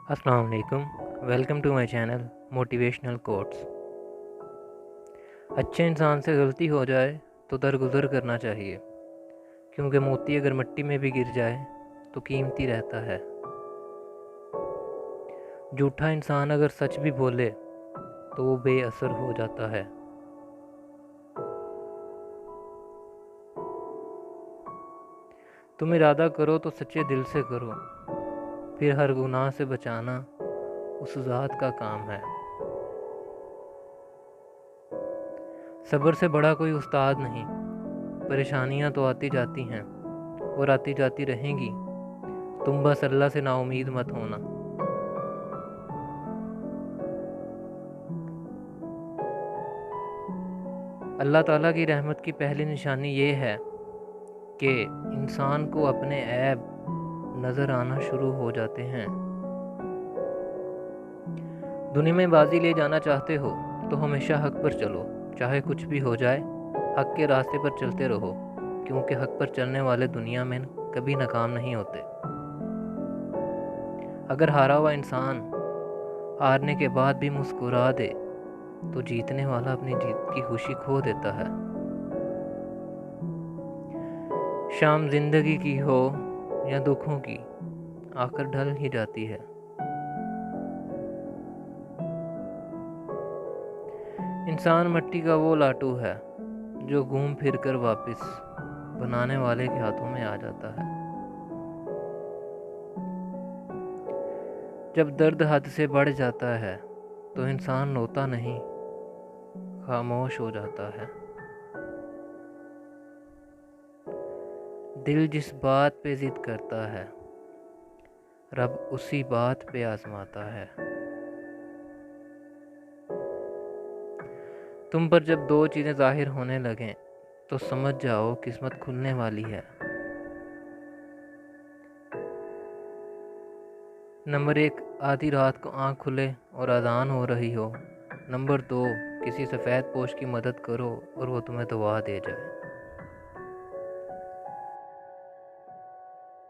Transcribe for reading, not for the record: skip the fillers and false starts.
अस्सलाम वालेकुम। Welcome to my channel motivational quotes. अच्छे इंसान से गलती हो जाए तो दरगुजर करना चाहिए, क्योंकि मोती अगर मिट्टी में भी गिर जाए तो कीमती रहता है। झूठा इंसान अगर सच भी बोले तो वो बेअसर हो जाता है। तुम इरादा करो तो सच्चे दिल से करो, फिर हर गुनाह से बचाना उस ज़ात का काम है। सब्र से बड़ा कोई उस्ताद नहीं। परेशानियां तो आती जाती हैं और आती जाती रहेंगी। तुम बस अल्लाह से नाउमीद मत होना। अल्लाह ताला की रहमत की पहली निशानी ये है कि इंसान को अपने ऐब नज़र आना शुरू हो जाते हैं। दुनिया में बाजी ले जाना चाहते हो तो हमेशा हक पर चलो, चाहे कुछ भी हो जाए। हक के रास्ते पर चलते रहो, क्योंकि हक पर चलने वाले दुनिया में कभी नाकाम नहीं होते। अगर हारा हुआ इंसान हारने के बाद भी मुस्कुरा दे तो जीतने वाला अपनी जीत की खुशी खो देता है। शाम जिंदगी की हो या दुखों की, आकर ढल ही जाती है। इंसान मिट्टी का वो लाटू है जो घूम फिर कर वापस बनाने वाले के हाथों में आ जाता है। जब दर्द हद से बढ़ जाता है तो इंसान रोता नहीं, खामोश हो जाता है। दिल जिस बात पे जिद करता है, रब उसी बात पे आजमाता है। तुम पर जब दो चीज़ें जाहिर होने लगें तो समझ जाओ किस्मत खुलने वाली है। नंबर 1, आधी रात को आँख खुले और अजान हो रही हो। नंबर 2, किसी सफ़ेद पोश की मदद करो और वो तुम्हें दुआ दे जाए।